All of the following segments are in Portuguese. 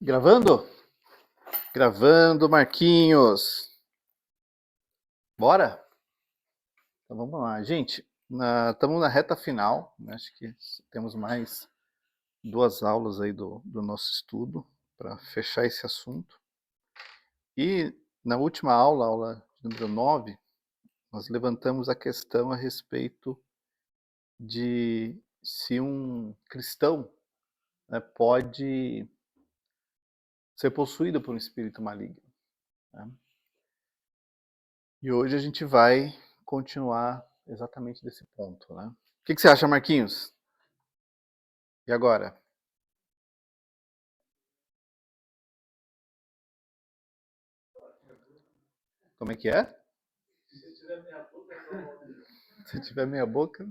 Gravando? Gravando, Marquinhos. Bora? Então vamos lá. Gente, estamos na reta final, né? Acho que temos mais 2 aulas aí do nosso estudo para fechar esse assunto. E na última aula, aula número 9, nós levantamos a questão a respeito de se um cristão, né, pode ser possuído por um espírito maligno, né? E hoje a gente vai continuar exatamente desse ponto, né? O que você acha, Marquinhos? E agora? Como é que é? Se tiver meia boca.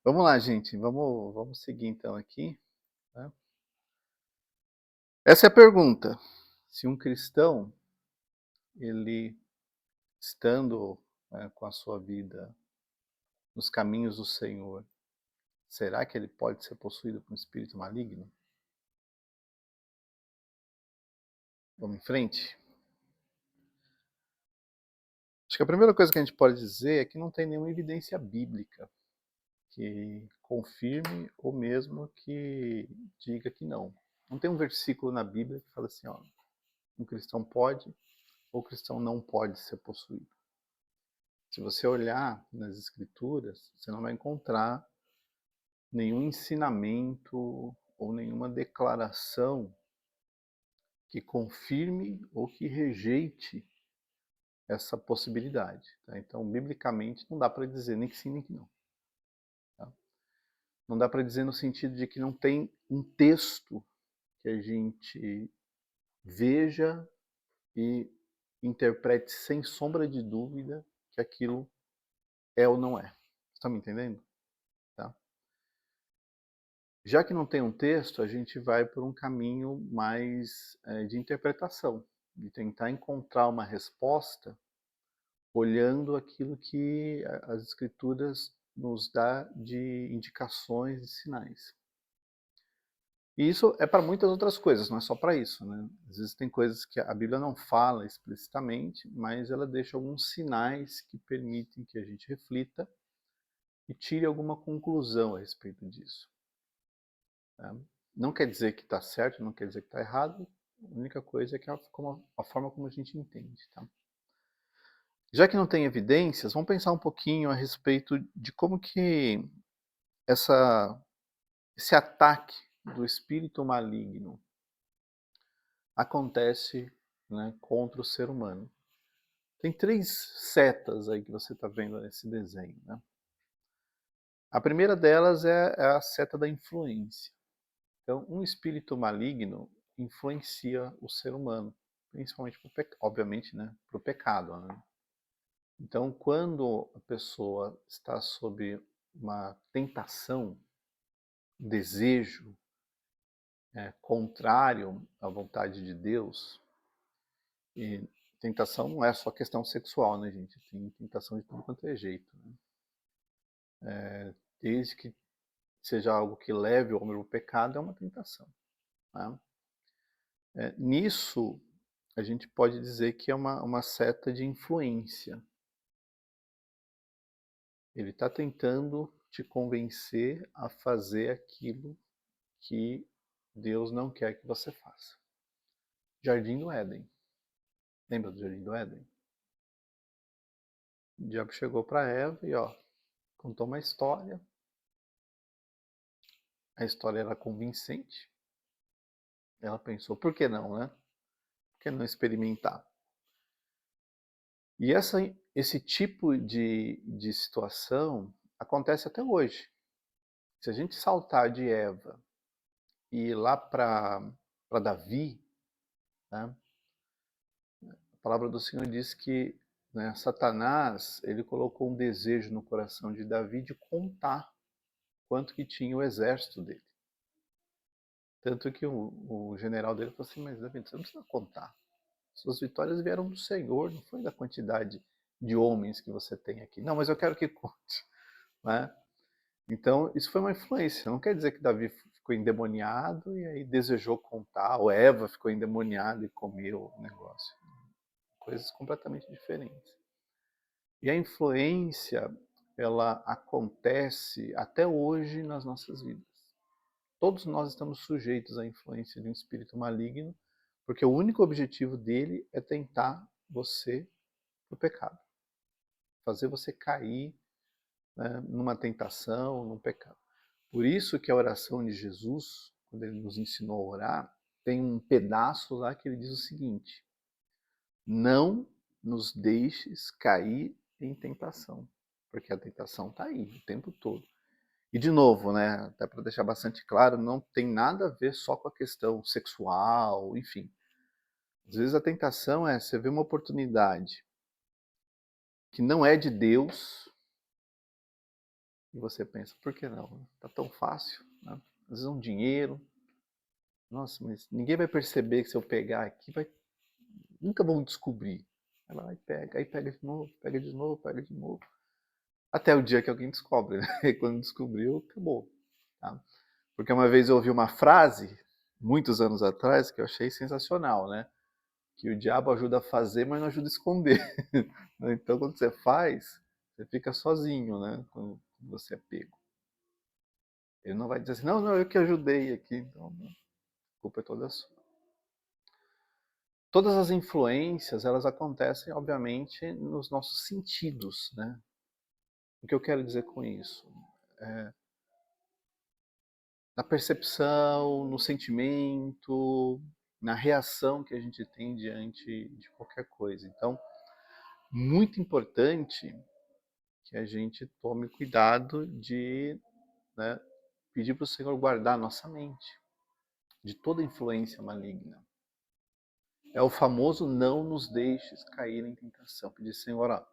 Vamos lá, gente. Vamos seguir então aqui, né? Essa é a pergunta. Se um cristão, ele estando, né, com a sua vida nos caminhos do Senhor, será que ele pode ser possuído por um espírito maligno? Vamos em frente? Acho que a primeira coisa que a gente pode dizer é que não tem nenhuma evidência bíblica que confirme ou mesmo que diga que não. Não tem um versículo na Bíblia que fala assim, ó, um cristão pode ou um cristão não pode ser possuído. Se você olhar nas escrituras, você não vai encontrar nenhum ensinamento ou nenhuma declaração que confirme ou que rejeite essa possibilidade. Tá? Então, biblicamente, não dá para dizer nem que sim, nem que não. Tá? Não dá para dizer no sentido de que não tem um texto que a gente veja e interprete sem sombra de dúvida que aquilo é ou não é. Está me entendendo? Tá? Já que não tem um texto, a gente vai por um caminho mais de interpretação, de tentar encontrar uma resposta olhando aquilo que as escrituras nos dá de indicações e sinais. E isso é para muitas outras coisas, não é só para isso, né? Às vezes tem coisas que a Bíblia não fala explicitamente, mas ela deixa alguns sinais que permitem que a gente reflita e tire alguma conclusão a respeito disso. Tá? Não quer dizer que está certo, não quer dizer que está errado, a única coisa é que é a forma como a gente entende. Tá? Já que não tem evidências, vamos pensar um pouquinho a respeito de como que esse ataque do espírito maligno acontece, né, contra o ser humano. Tem 3 setas aí que você está vendo nesse desenho. Né? A primeira delas é a seta da influência. Então, um espírito maligno influencia o ser humano, principalmente, obviamente, né, para o pecado. Né? Então, quando a pessoa está sob uma tentação, desejo contrário à vontade de Deus, e tentação não é só questão sexual, né, gente? Tem tentação de tudo quanto é jeito. Né? Desde que seja algo que leve o homem ao pecado, é uma tentação. Né? Nisso, a gente pode dizer que é uma seta de influência. Ele está tentando te convencer a fazer aquilo que Deus não quer que você faça. Jardim do Éden. Lembra do Jardim do Éden? O diabo chegou para Eva e contou uma história. A história era convincente. Ela pensou, por que não, né? Por que não experimentar? E esse tipo de situação acontece até hoje. Se a gente saltar de Eva e ir lá para Davi, né, a palavra do Senhor diz que, né, Satanás ele colocou um desejo no coração de Davi de contar quanto que tinha o exército dele. Tanto que o general dele falou assim, mas Davi, você não precisa contar. Suas vitórias vieram do Senhor, não foi da quantidade de homens que você tem aqui. Não, mas eu quero que conte. Né? Então, isso foi uma influência. Não quer dizer que Davi ficou endemoniado e aí desejou contar, ou Eva ficou endemoniada e comeu o negócio. Coisas completamente diferentes. E a influência, ela acontece até hoje nas nossas vidas. Todos nós estamos sujeitos à influência de um espírito maligno, porque o único objetivo dele é tentar você no pecado. Fazer você cair, né, numa tentação, num pecado. Por isso que a oração de Jesus, quando ele nos ensinou a orar, tem um pedaço lá que ele diz o seguinte: não nos deixes cair em tentação, porque a tentação está aí o tempo todo. E de novo, né, até para deixar bastante claro, não tem nada a ver só com a questão sexual, enfim. Às vezes a tentação é você ver uma oportunidade que não é de Deus e você pensa, por que não? Tá tão fácil, né? Às vezes um dinheiro, nossa, mas ninguém vai perceber que se eu pegar aqui, nunca vão descobrir. Ela vai e pega de novo, pega de novo, pega de novo. Até o dia que alguém descobre, né? E quando descobriu, acabou. Tá? Porque uma vez eu ouvi uma frase, muitos anos atrás, que eu achei sensacional, né? Que o diabo ajuda a fazer, mas não ajuda a esconder. Então, quando você faz, você fica sozinho, né? Quando você é pego. Ele não vai dizer assim, não, eu que ajudei aqui. Então, a culpa é toda sua. Todas as influências, elas acontecem, obviamente, nos nossos sentidos, né? O que eu quero dizer com isso? Na percepção, no sentimento, na reação que a gente tem diante de qualquer coisa. Então, muito importante que a gente tome cuidado de, né, pedir para o Senhor guardar a nossa mente de toda influência maligna. É o famoso não nos deixes cair em tentação. Pedir, Senhor, ó,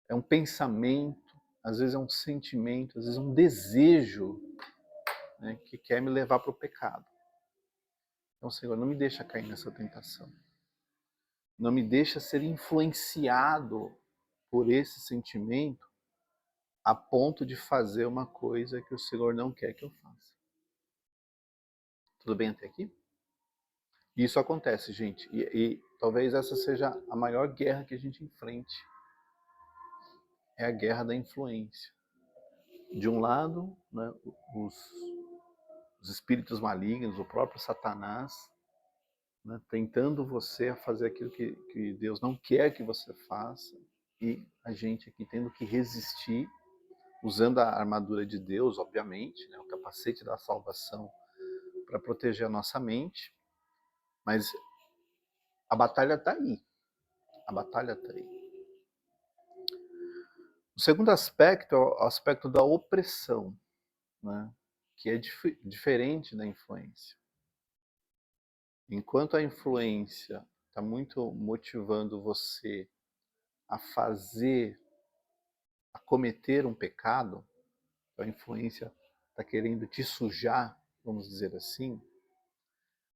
é um pensamento, às vezes é um sentimento, às vezes é um desejo, né, que quer me levar para o pecado. Então, Senhor, não me deixa cair nessa tentação. Não me deixa ser influenciado por esse sentimento a ponto de fazer uma coisa que o Senhor não quer que eu faça. Tudo bem até aqui? Isso acontece, gente. E talvez essa seja a maior guerra que a gente enfrente. É a guerra da influência. De um lado, né, os espíritos malignos, o próprio Satanás, né, tentando você a fazer aquilo que Deus não quer que você faça, e a gente aqui tendo que resistir, usando a armadura de Deus, obviamente, né, o capacete da salvação, para proteger a nossa mente, mas a batalha está aí. A batalha está aí. O segundo aspecto é o aspecto da opressão, né, que é diferente da influência. Enquanto a influência está muito motivando você a fazer, a cometer um pecado, a influência está querendo te sujar, vamos dizer assim,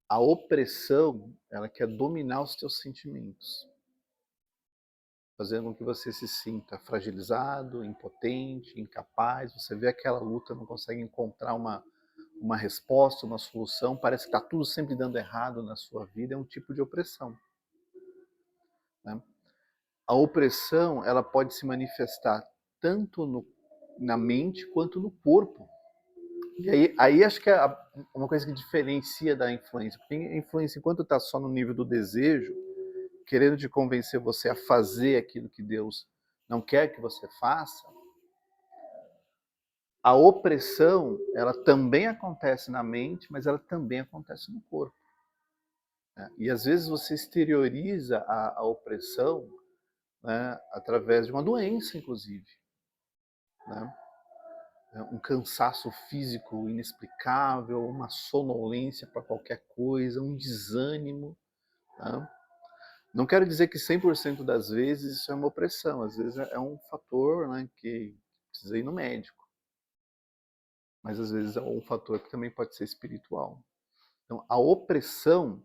a opressão, ela quer dominar os teus sentimentos, fazendo com que você se sinta fragilizado, impotente, incapaz. Você vê aquela luta, não consegue encontrar uma resposta, uma solução, parece que está tudo sempre dando errado na sua vida, é um tipo de opressão, né? A opressão, ela pode se manifestar tanto na mente quanto no corpo. E aí acho que é uma coisa que diferencia da influência. Porque a influência, enquanto está só no nível do desejo, querendo te convencer você a fazer aquilo que Deus não quer que você faça, a opressão, ela também acontece na mente, mas ela também acontece no corpo, né? E às vezes você exterioriza a opressão, né, através de uma doença, inclusive, né? Um cansaço físico inexplicável, uma sonolência para qualquer coisa, um desânimo, né? Não quero dizer que 100% das vezes isso é uma opressão, às vezes é um fator, né, que precisa ir no médico, mas às vezes é um fator que também pode ser espiritual. Então, a opressão,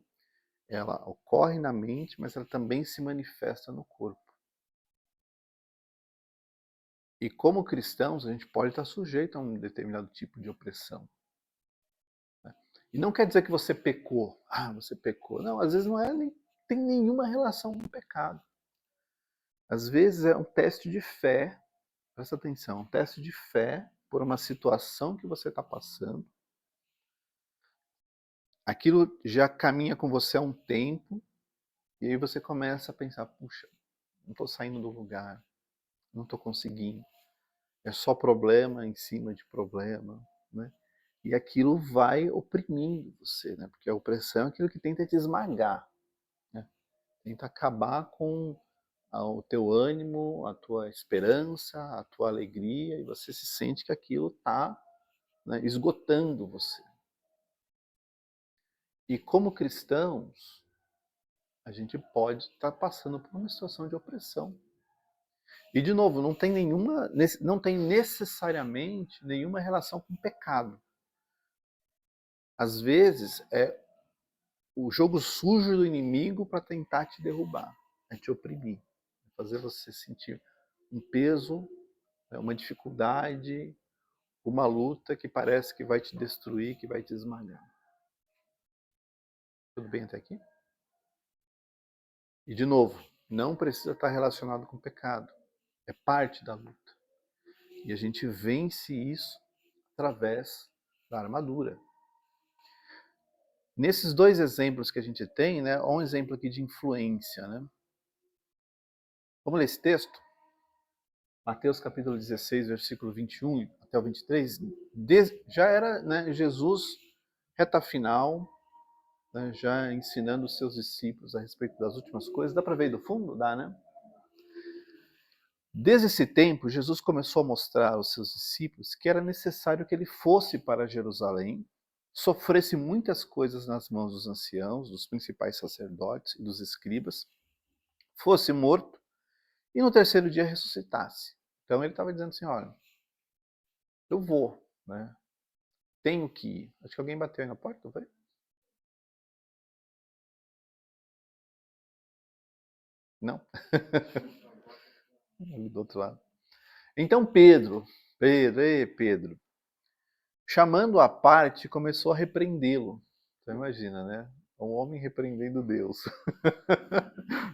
ela ocorre na mente, mas ela também se manifesta no corpo. E como cristãos, a gente pode estar sujeito a um determinado tipo de opressão. E não quer dizer que você pecou. Ah, você pecou. Não, às vezes não tem nenhuma relação com o pecado. Às vezes é um teste de fé, presta atenção, um teste de fé por uma situação que você está passando. Aquilo já caminha com você há um tempo, e aí você começa a pensar, puxa, não estou saindo do lugar, não estou conseguindo. É só problema em cima de problema, né? E aquilo vai oprimindo você, né? Porque a opressão é aquilo que tenta te esmagar, né? Tenta acabar com o teu ânimo, a tua esperança, a tua alegria, e você se sente que aquilo está, né, esgotando você. E como cristãos, a gente pode estar passando por uma situação de opressão. E de novo, não tem necessariamente nenhuma relação com pecado. Às vezes é o jogo sujo do inimigo para tentar te derrubar, é te oprimir, é fazer você sentir um peso, uma dificuldade, uma luta que parece que vai te destruir, que vai te esmagar. Tudo bem até aqui? E de novo, não precisa estar relacionado com pecado, é parte da luta. E a gente vence isso através da armadura. Nesses dois exemplos que a gente tem, né, há um exemplo aqui de influência, né? Vamos ler esse texto? Mateus capítulo 16, versículo 21 até o 23. Já era, né, Jesus, reta final, né, já ensinando os seus discípulos a respeito das últimas coisas. Dá para ver aí do fundo? Dá, né? Desde esse tempo, Jesus começou a mostrar aos seus discípulos que era necessário que ele fosse para Jerusalém, sofresse muitas coisas nas mãos dos anciãos, dos principais sacerdotes e dos escribas, fosse morto e no terceiro dia ressuscitasse. Então ele estava dizendo assim, olha, eu vou, né? Tenho que ir. Acho que alguém bateu aí na porta, não foi? Não? Ali do outro lado. Então Pedro, chamando à parte, começou a repreendê-lo. Você imagina, né? Um homem repreendendo Deus.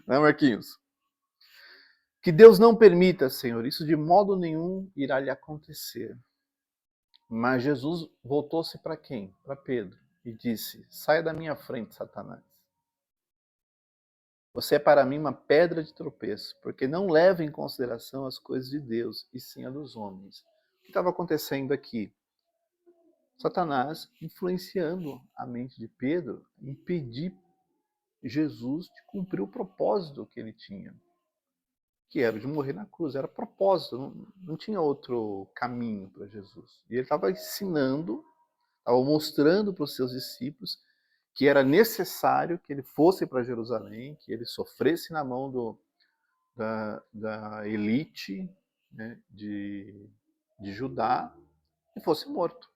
Né, Marquinhos? Que Deus não permita, Senhor, isso de modo nenhum irá lhe acontecer. Mas Jesus voltou-se para quem? Para Pedro. E disse, saia da minha frente, Satanás. Você é para mim uma pedra de tropeço, porque não leva em consideração as coisas de Deus, e sim a dos homens. O que estava acontecendo aqui? Satanás influenciando a mente de Pedro, impedir Jesus de cumprir o propósito que ele tinha, que era de morrer na cruz, era propósito, não tinha outro caminho para Jesus. E ele estava ensinando, estava mostrando para os seus discípulos que era necessário que ele fosse para Jerusalém, que ele sofresse na mão da elite, né, de Judá e fosse morto.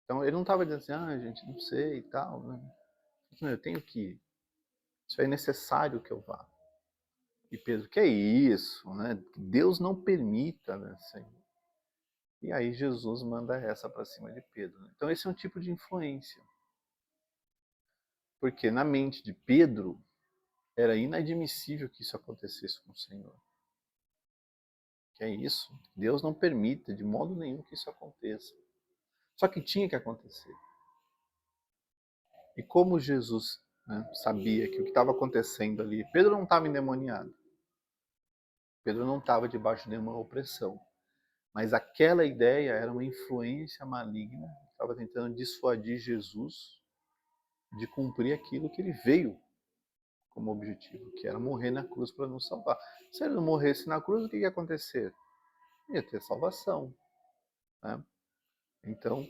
Então ele não estava dizendo assim, ah, gente, não sei e tal, né? Não, eu tenho que ir. Isso é necessário que eu vá. E Pedro, que é isso, né? Deus não permita, né, Senhor? E aí Jesus manda essa para cima de Pedro. Né? Então esse é um tipo de influência. Porque na mente de Pedro era inadmissível que isso acontecesse com o Senhor. Que é isso? Deus não permita de modo nenhum que isso aconteça. Só que tinha que acontecer. E como Jesus, né, sabia que o que estava acontecendo ali, Pedro não estava endemoniado. Pedro não estava debaixo de nenhuma opressão. Mas aquela ideia era uma influência maligna, que estava tentando dissuadir Jesus de cumprir aquilo que ele veio como objetivo, que era morrer na cruz para nos salvar. Se ele não morresse na cruz, o que ia acontecer? Ia ter salvação. Né? Então,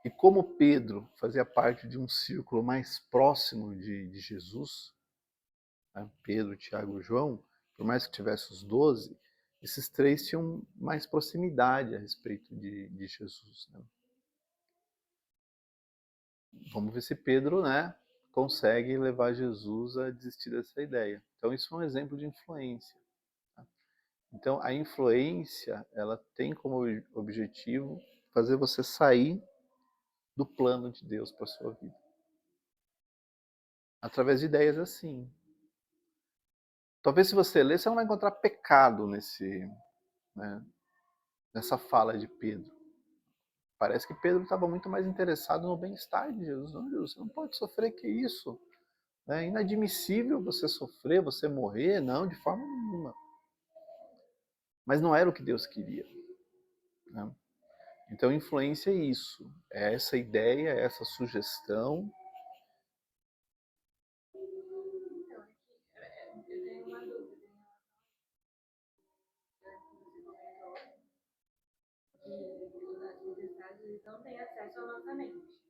e como Pedro fazia parte de um círculo mais próximo de Jesus, né? Pedro, Tiago e João, por mais que tivesse os 12, esses três tinham mais proximidade a respeito de Jesus. Né? Vamos ver se Pedro, né, consegue levar Jesus a desistir dessa ideia. Então isso é um exemplo de influência. Tá? Então a influência, ela tem como objetivo fazer você sair do plano de Deus para a sua vida. Através de ideias assim. Talvez se você ler, você não vai encontrar pecado né, nessa fala de Pedro. Parece que Pedro estava muito mais interessado no bem-estar de Jesus. Não, Jesus, você não pode sofrer, que isso? É inadmissível você sofrer, você morrer, não, de forma nenhuma. Mas não era o que Deus queria. Né? Então, influência é isso. É essa ideia, é essa sugestão. Então, eu tenho uma dúvida que os intestados eles não têm acesso à nossa mente.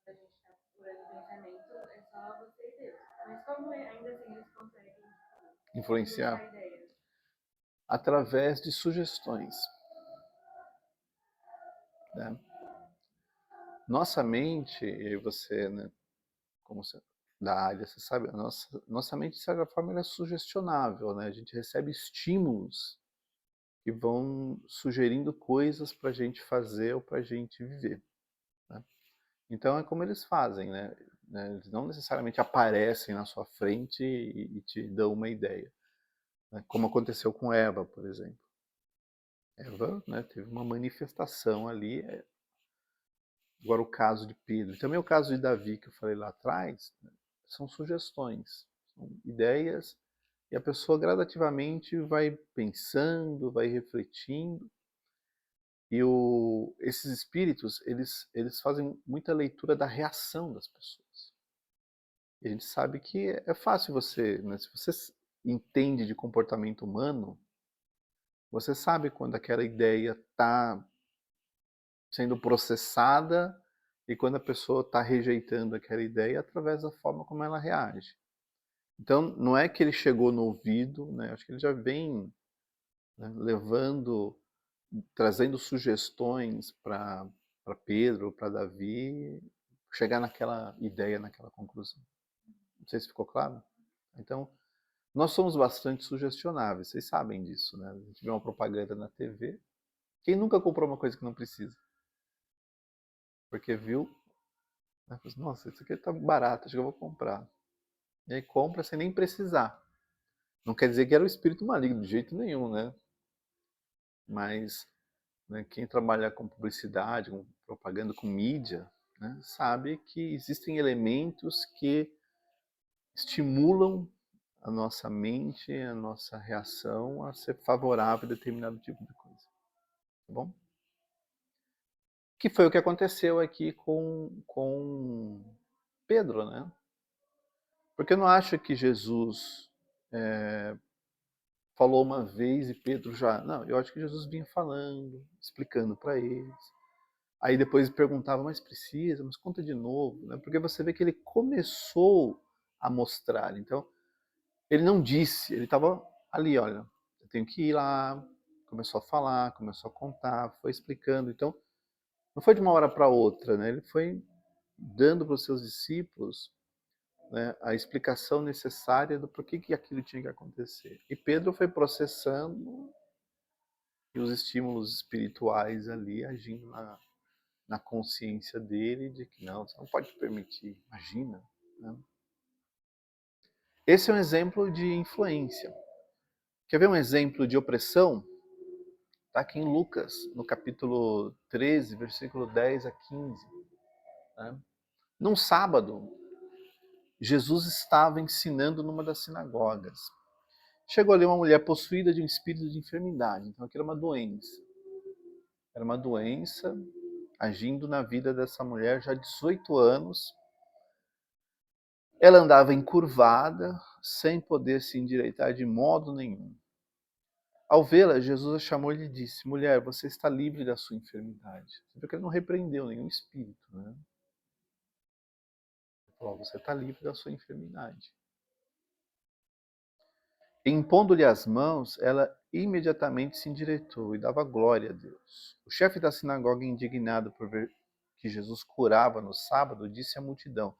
A gente está procurando pensamento, é só você e Deus. Mas como ainda assim eles conseguem Influenciar ideias? através de sugestões. Né? Nossa mente, e você, né, como você, da área, você sabe, a nossa mente, de certa forma, ela é sugestionável. Né? A gente recebe estímulos que vão sugerindo coisas para a gente fazer ou para a gente viver. Né? Então é como eles fazem, né? Eles não necessariamente aparecem na sua frente e te dão uma ideia. Né? Como aconteceu com Eva, por exemplo. Eva, né, teve uma manifestação ali. Agora o caso de Pedro, e também o caso de Davi, que eu falei lá atrás, né, são sugestões, são ideias, e a pessoa gradativamente vai pensando, vai refletindo. E esses espíritos, eles fazem muita leitura da reação das pessoas. E a gente sabe que é fácil você, né, se você entende de comportamento humano, você sabe quando aquela ideia está sendo processada e quando a pessoa está rejeitando aquela ideia através da forma como ela reage. Então, não é que ele chegou no ouvido, né, acho que ele já vem, né, trazendo sugestões para Pedro, para Davi, chegar naquela ideia, naquela conclusão. Não sei se ficou claro. Então, nós somos bastante sugestionáveis, vocês sabem disso, né? A gente vê uma propaganda na TV. Quem nunca comprou uma coisa que não precisa? Porque viu, né? Nossa, isso aqui tá barato, acho que eu vou comprar. E aí compra sem nem precisar. Não quer dizer que era o espírito maligno, de jeito nenhum, né? Mas, né, quem trabalha com publicidade, com propaganda, com mídia, né, sabe que existem elementos que estimulam a nossa mente, a nossa reação a ser favorável a determinado tipo de coisa. Tá bom? Que foi o que aconteceu aqui com Pedro, né? Porque eu não acho que Jesus falou uma vez e Pedro já... Não, eu acho que Jesus vinha falando, explicando para eles. Aí depois perguntava, mas precisa, mas conta de novo, né? Porque você vê que ele começou a mostrar. Então, ele não disse, ele estava ali, olha, eu tenho que ir lá, começou a falar, começou a contar, foi explicando. Então, não foi de uma hora para outra, né? Ele foi dando para os seus discípulos, né, a explicação necessária do porquê que aquilo tinha que acontecer. E Pedro foi processando e os estímulos espirituais ali agindo na consciência dele de que não, você não pode permitir, imagina. Né? Esse é um exemplo de influência. Quer ver um exemplo de opressão? Está aqui em Lucas, no capítulo 13, versículo 10 a 15. Né? Num sábado, Jesus estava ensinando numa das sinagogas. Chegou ali uma mulher possuída de um espírito de enfermidade. Então aquilo era uma doença. Era uma doença agindo na vida dessa mulher já há 18 anos. Ela andava encurvada, sem poder se endireitar de modo nenhum. Ao vê-la, Jesus a chamou e lhe disse, mulher, você está livre da sua enfermidade. Você viu que ele não repreendeu nenhum espírito, né? Ele falou, você está livre da sua enfermidade. E, impondo-lhe as mãos, ela imediatamente se endireitou e dava glória a Deus. O chefe da sinagoga, indignado por ver que Jesus curava no sábado, disse à multidão,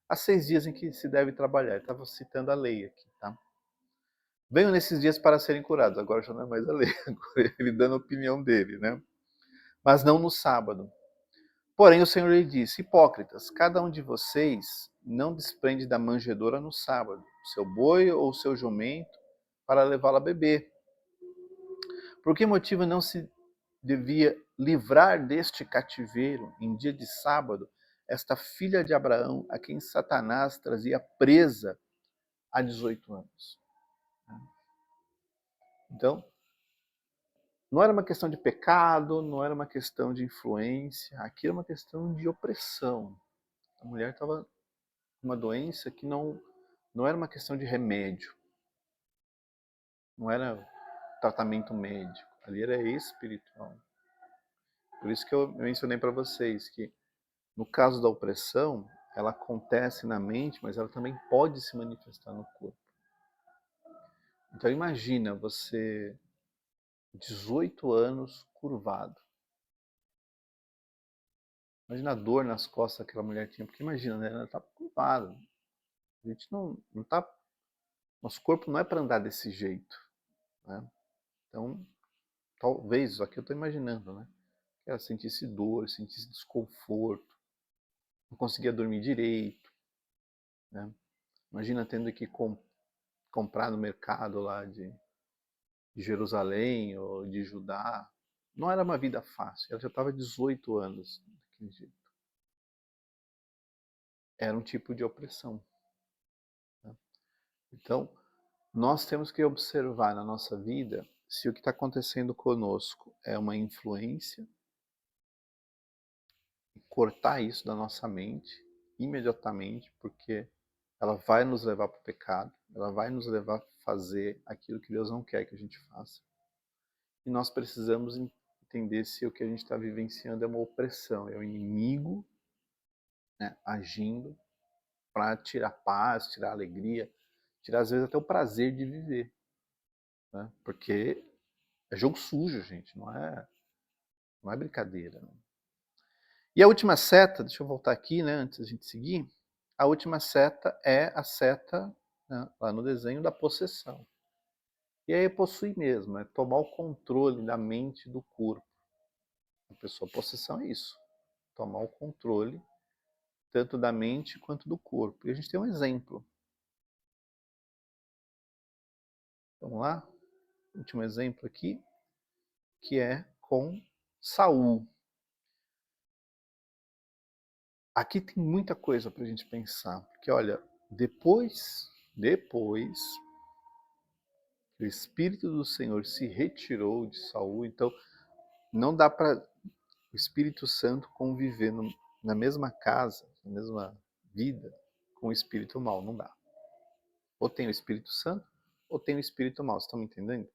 há 6 dias em que se deve trabalhar. Ele estava citando a lei aqui, tá? Venham nesses dias para serem curados. Agora já não é mais a lei, agora ele dando a opinião dele, né? Mas não no sábado. Porém o Senhor lhe disse: hipócritas, cada um de vocês não desprende da manjedoura no sábado o seu boi ou o seu jumento para levá-lo a beber. Por que motivo não se devia livrar deste cativeiro em dia de sábado esta filha de Abraão, a quem Satanás trazia presa há 18 anos? Então, não era uma questão de pecado, não era uma questão de influência, aqui era uma questão de opressão. A mulher estava com uma doença que não era uma questão de remédio, não era tratamento médico, ali era espiritual. Por isso que eu mencionei para vocês que, no caso da opressão, ela acontece na mente, mas ela também pode se manifestar no corpo. Então imagina você, 18 anos, curvado. Imagina a dor nas costas que aquela mulher tinha, porque imagina, né? Ela está curvada. A gente não tá. Nosso corpo não é para andar desse jeito, né? Então, talvez, aqui eu estou imaginando, né? Que ela sentisse dor, sentisse desconforto, não conseguia dormir direito, né? Imagina tendo que comprar no mercado lá de Jerusalém ou de Judá. Não era uma vida fácil, ela já estava 18 anos daquele jeito. Era um tipo de opressão, né? Então, nós temos que observar na nossa vida se o que está acontecendo conosco é uma influência, e cortar isso da nossa mente imediatamente, porque ela vai nos levar para o pecado, ela vai nos levar a fazer aquilo que Deus não quer que a gente faça. E nós precisamos entender se o que a gente está vivenciando é uma opressão, é o inimigo, né, agindo para tirar paz, tirar alegria, tirar às vezes até o prazer de viver, né? Porque é jogo sujo, gente, não é brincadeira. Né? E a última seta, deixa eu voltar aqui, né, antes da gente seguir, a última seta é a seta, né, lá no desenho da possessão. E aí é possuir mesmo, é tomar o controle da mente e do corpo. A pessoa possessão é isso, tomar o controle tanto da mente quanto do corpo. E a gente tem um exemplo. Vamos lá? Último exemplo aqui, que é com Saul. Aqui tem muita coisa para a gente pensar, porque olha, depois que o Espírito do Senhor se retirou de Saul, então não dá para o Espírito Santo conviver na mesma casa, na mesma vida, com o Espírito mal, não dá. Ou tem o Espírito Santo, ou tem o Espírito mal, vocês estão me entendendo?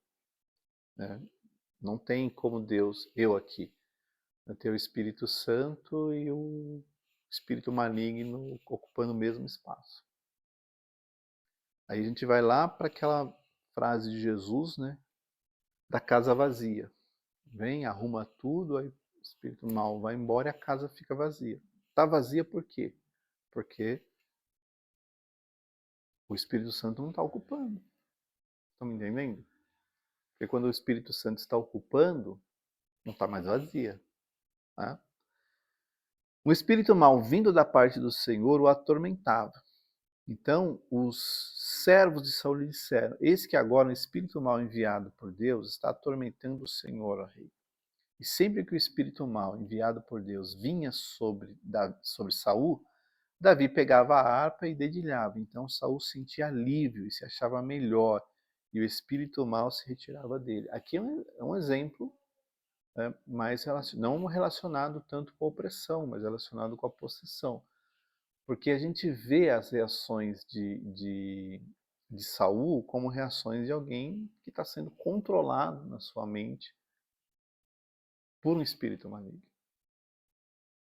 Né? Não tem como Deus, eu aqui, ter o Espírito Santo e o espírito maligno ocupando o mesmo espaço. Aí a gente vai lá para aquela frase de Jesus, né? Da casa vazia. Vem, arruma tudo, aí o espírito mal vai embora e a casa fica vazia. Está vazia por quê? Porque o Espírito Santo não está ocupando. Estão me entendendo? Porque quando o Espírito Santo está ocupando, não está mais vazia. Tá? Um espírito mal vindo da parte do Senhor o atormentava. Então, os servos de Saul lhe disseram: eis que agora um espírito mal enviado por Deus está atormentando o Senhor, ó rei. E sempre que o espírito mal enviado por Deus vinha sobre Saul, Davi pegava a harpa e dedilhava. Então Saul sentia alívio e se achava melhor, e o espírito mal se retirava dele. Aqui é um exemplo, né, mais não relacionado tanto com a opressão, mas relacionado com a possessão. Porque a gente vê as reações de Saul como reações de alguém que está sendo controlado na sua mente por um espírito maligno.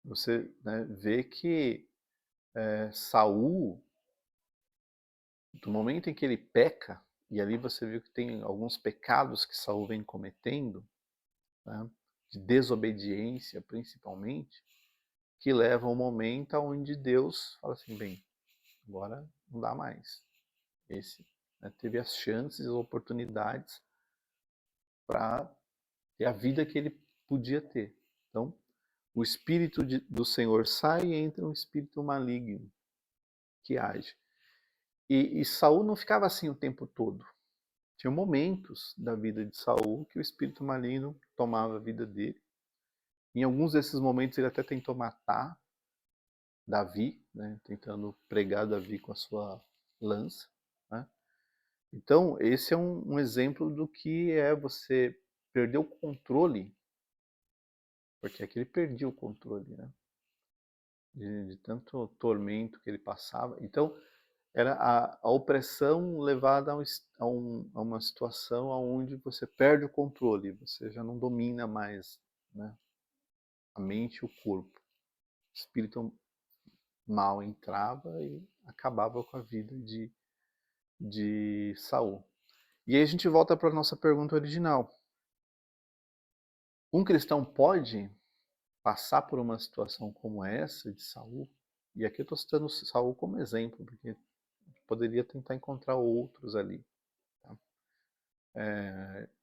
Você, né, vê que Saul, do momento em que ele peca, e ali você viu que tem alguns pecados que Saul vem cometendo, né, de desobediência principalmente, que levam ao momento onde Deus fala assim, bem, agora não dá mais. Esse, né, teve as chances, as oportunidades para ter a vida que ele podia ter. Então, o espírito do Senhor sai e entra um espírito maligno que age. E Saul não ficava assim o tempo todo. Tinha momentos da vida de Saul que o espírito maligno tomava a vida dele. Em alguns desses momentos ele até tentou matar Davi, né, tentando pregar Davi com a sua lança, né? Então, esse é um exemplo do que é você perder o controle, porque aqui ele perdia o controle, né? De tanto tormento que ele passava. Então, era a opressão levada a uma situação onde você perde o controle, você já não domina mais, né, a mente e o corpo. O espírito mal entrava e acabava com a vida de Saul. E aí a gente volta para a nossa pergunta original. Um cristão pode passar por uma situação como essa de Saul? E aqui eu estou citando Saul como exemplo, porque poderia tentar encontrar outros ali. Tá?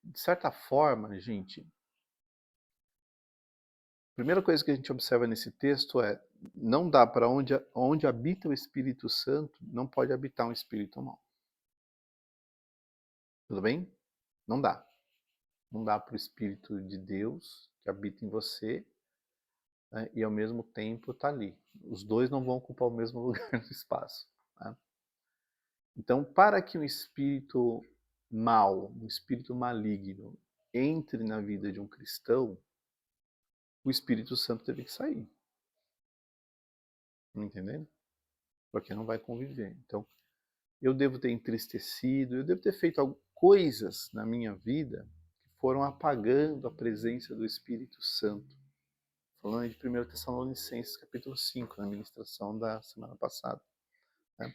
De certa forma, gente, a primeira coisa que a gente observa nesse texto é não dá para onde habita o Espírito Santo, não pode habitar um espírito mau. Tudo bem? Não dá. Não dá para o Espírito de Deus que habita em você, né, e ao mesmo tempo está ali. Os dois não vão ocupar o mesmo lugar no espaço. Né? Então, para que um espírito mau, um espírito maligno, entre na vida de um cristão, o Espírito Santo teve que sair. Não entendendo? Porque não vai conviver. Então, eu devo ter entristecido, eu devo ter feito coisas na minha vida que foram apagando a presença do Espírito Santo. Falando de 1 Tessalonicenses, capítulo 5, na ministração da semana passada. Né?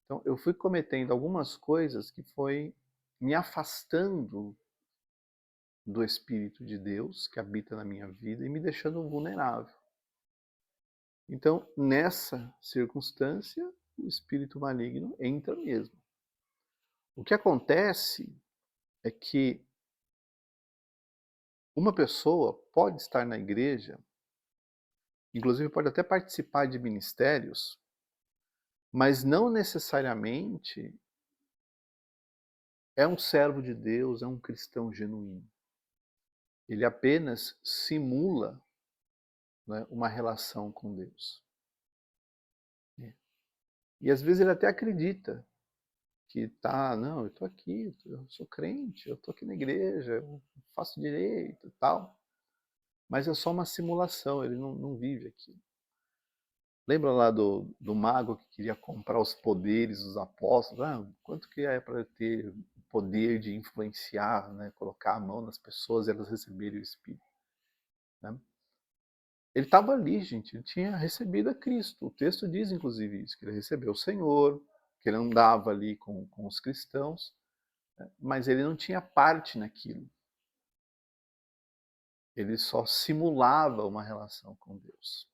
Então, eu fui cometendo algumas coisas que foi me afastando do Espírito de Deus que habita na minha vida e me deixando vulnerável. Então, nessa circunstância, o espírito maligno entra mesmo. O que acontece é que uma pessoa pode estar na igreja, inclusive pode até participar de ministérios, mas não necessariamente é um servo de Deus, é um cristão genuíno. Ele apenas simula, né, uma relação com Deus. E às vezes ele até acredita que não, eu estou aqui, eu sou crente, eu estou aqui na igreja, eu faço direito e tal. Mas é só uma simulação, ele não vive aquilo. Lembra lá do mago que queria comprar os poderes dos apóstolos? Quanto que é para ter o poder de influenciar, né, colocar a mão nas pessoas e elas receberem o Espírito? Né? Ele estava ali, gente, ele tinha recebido a Cristo. O texto diz, inclusive, isso, que ele recebeu o Senhor, que ele andava ali com os cristãos, né, mas ele não tinha parte naquilo. Ele só simulava uma relação com Deus.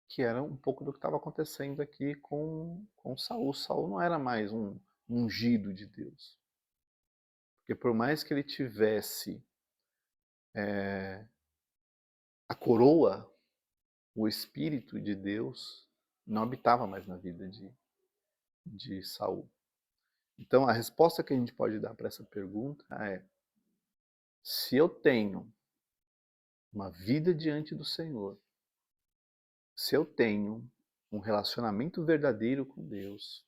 Que era um pouco do que estava acontecendo aqui com Saul. Saul não era mais um ungido de Deus. Porque por mais que ele tivesse a coroa, o Espírito de Deus não habitava mais na vida de Saul. Então a resposta que a gente pode dar para essa pergunta é: se eu tenho uma vida diante do Senhor, se eu tenho um relacionamento verdadeiro com Deus,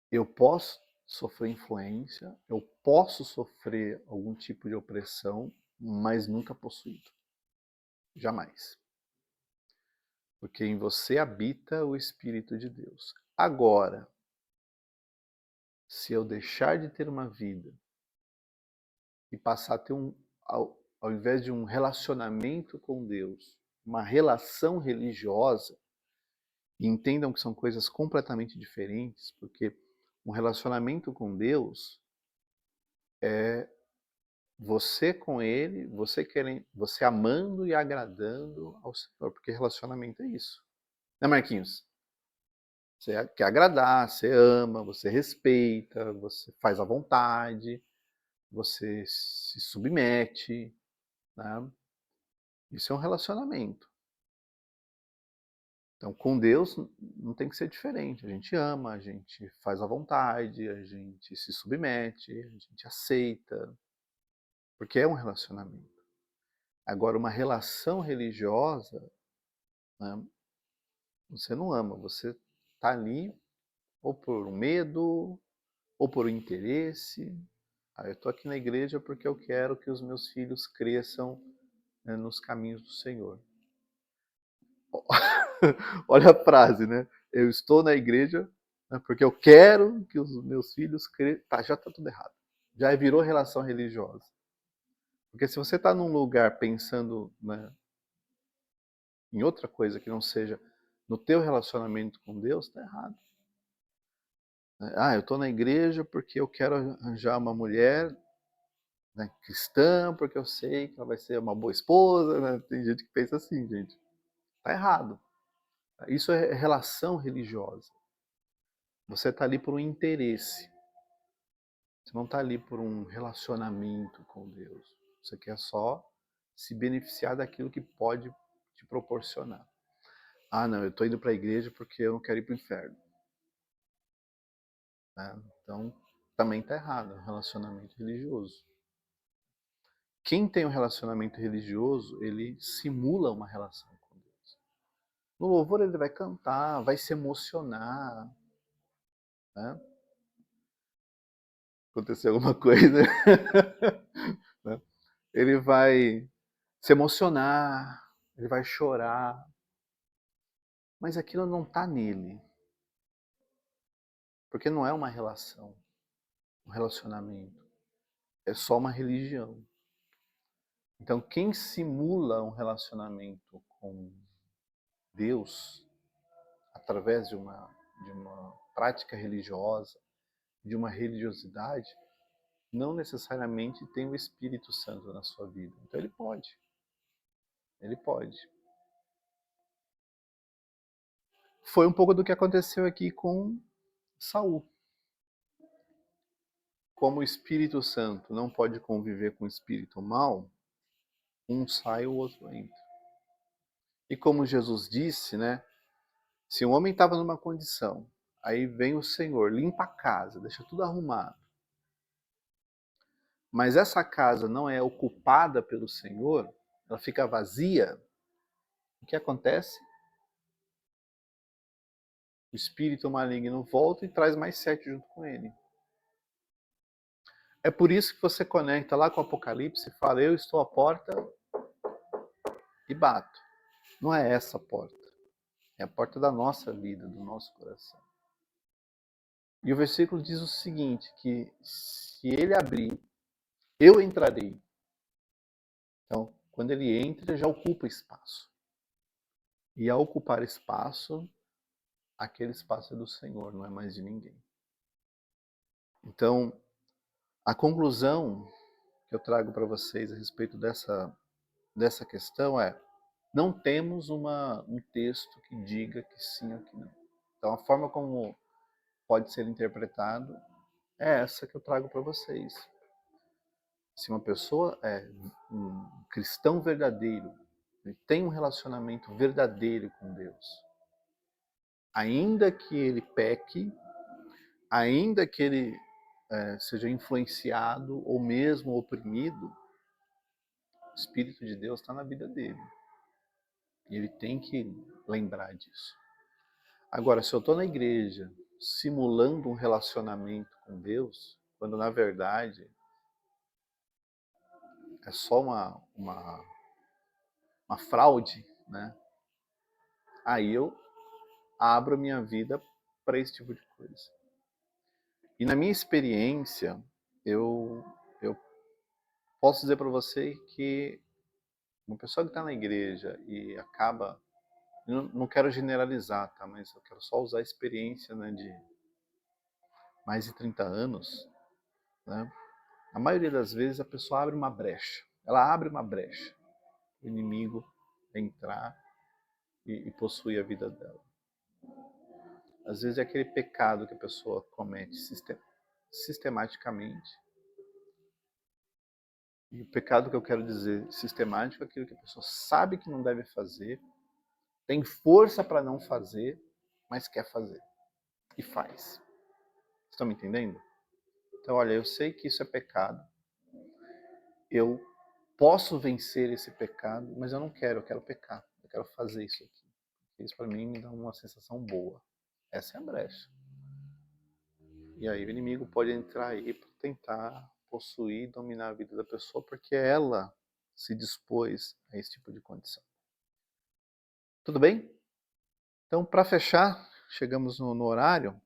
eu posso sofrer influência, eu posso sofrer algum tipo de opressão, mas nunca possuído. Jamais. Porque em você habita o Espírito de Deus. Agora, se eu deixar de ter uma vida e passar a ter ao invés de um relacionamento com Deus, uma relação religiosa, e entendam que são coisas completamente diferentes, porque um relacionamento com Deus é você com ele, você querendo, você amando e agradando ao Senhor, porque relacionamento é isso. Né, Marquinhos? Você quer agradar, você ama, você respeita, você faz à vontade, você se submete, né? Isso é um relacionamento. Então, com Deus não tem que ser diferente. A gente ama, a gente faz à vontade, a gente se submete, a gente aceita, porque é um relacionamento. Agora, uma relação religiosa, né, você não ama, você está ali ou por um medo, ou por um interesse. Eu estou aqui na igreja porque eu quero que os meus filhos cresçam, né, nos caminhos do Senhor. Olha a frase, né? Eu estou na igreja, né, porque eu quero que os meus filhos cresçam. Tá, já está tudo errado. Já virou relação religiosa. Porque se você está num lugar pensando, né, em outra coisa que não seja no teu relacionamento com Deus, está errado. Eu estou na igreja porque eu quero arranjar uma mulher, né, cristã, porque eu sei que ela vai ser uma boa esposa. Né? Tem gente que pensa assim, gente. Está errado. Isso é relação religiosa. Você está ali por um interesse. Você não está ali por um relacionamento com Deus. Você quer só se beneficiar daquilo que pode te proporcionar. Não, eu estou indo para a igreja porque eu não quero ir para o inferno. Né? Então, também está errado, é um relacionamento religioso. Quem tem um relacionamento religioso, ele simula uma relação com Deus. No louvor ele vai cantar, vai se emocionar. Né? Aconteceu alguma coisa. Né? Ele vai se emocionar, ele vai chorar. Mas aquilo não está nele. Porque não é uma relação, um relacionamento. É só uma religião. Então, quem simula um relacionamento com Deus, através de uma prática religiosa, de uma religiosidade, não necessariamente tem o Espírito Santo na sua vida. Então ele pode. Ele pode. Foi um pouco do que aconteceu aqui com Saul. Como o Espírito Santo não pode conviver com o Espírito mal, um sai, o outro entra. E como Jesus disse, né? Se um homem estava numa condição, aí vem o Senhor, limpa a casa, deixa tudo arrumado. Mas essa casa não é ocupada pelo Senhor, ela fica vazia. O que acontece? O espírito maligno volta e traz mais 7 junto com ele. É por isso que você conecta lá com o Apocalipse e fala, eu estou à porta e bato. Não é essa a porta. É a porta da nossa vida, do nosso coração. E o versículo diz o seguinte, que se ele abrir, eu entrarei. Então, quando ele entra, já ocupa espaço. E ao ocupar espaço, aquele espaço é do Senhor, não é mais de ninguém. Então, a conclusão que eu trago para vocês a respeito dessa questão é: não temos um texto que diga que sim ou que não. Então, a forma como pode ser interpretado é essa que eu trago para vocês. Se uma pessoa é um cristão verdadeiro, ele tem um relacionamento verdadeiro com Deus, ainda que ele peque, ainda que ele seja influenciado ou mesmo oprimido, o Espírito de Deus está na vida dele. E ele tem que lembrar disso. Agora, se eu estou na igreja simulando um relacionamento com Deus, quando na verdade é só uma fraude, né? Aí eu abro minha vida para esse tipo de coisa. E na minha experiência, eu posso dizer para você que uma pessoa que está na igreja e acaba... Não quero generalizar, tá? Mas eu quero só usar a experiência, né, de mais de 30 anos, né? A maioria das vezes a pessoa abre uma brecha. Ela abre uma brecha. O inimigo entrar e possuir a vida dela. Às vezes é aquele pecado que a pessoa comete sistematicamente. E o pecado que eu quero dizer sistemático é aquilo que a pessoa sabe que não deve fazer, tem força para não fazer, mas quer fazer. E faz. Estão me entendendo? Então, olha, eu sei que isso é pecado. Eu posso vencer esse pecado, mas eu não quero, eu quero pecar. Eu quero fazer isso aqui. Isso para mim me dá uma sensação boa. Essa é a brecha. E aí o inimigo pode entrar aí para tentar possuir e dominar a vida da pessoa, porque ela se dispôs a esse tipo de condição. Tudo bem? Então, para fechar, chegamos no horário.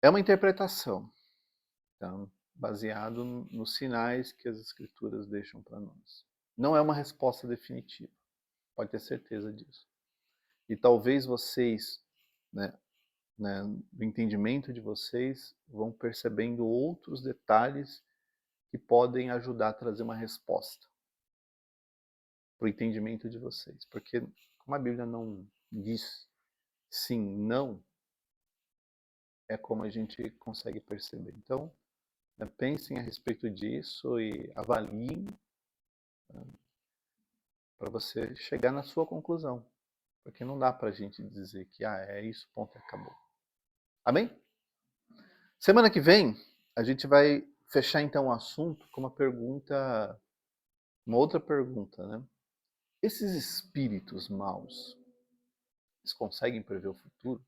É uma interpretação, então, baseado nos sinais que as escrituras deixam para nós. Não é uma resposta definitiva, pode ter certeza disso. E talvez vocês, né, no entendimento de vocês, vão percebendo outros detalhes que podem ajudar a trazer uma resposta para o entendimento de vocês. Porque como a Bíblia não diz sim, não, é como a gente consegue perceber. Então, pensem a respeito disso e avaliem, né, para você chegar na sua conclusão. Porque não dá para a gente dizer que é isso, ponto e acabou. Amém? Semana que vem, a gente vai fechar então o assunto com uma pergunta, uma outra pergunta, né? Esses espíritos maus, eles conseguem prever o futuro?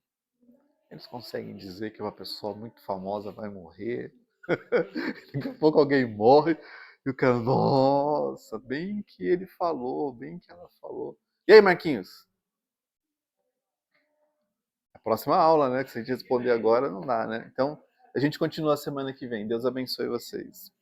Eles conseguem dizer que uma pessoa muito famosa vai morrer? Daqui a pouco alguém morre e o cara, nossa, bem que ele falou, bem que ela falou. E aí, Marquinhos? A próxima aula, né? Que se a gente responder agora, não dá, né? Então, a gente continua a semana que vem. Deus abençoe vocês.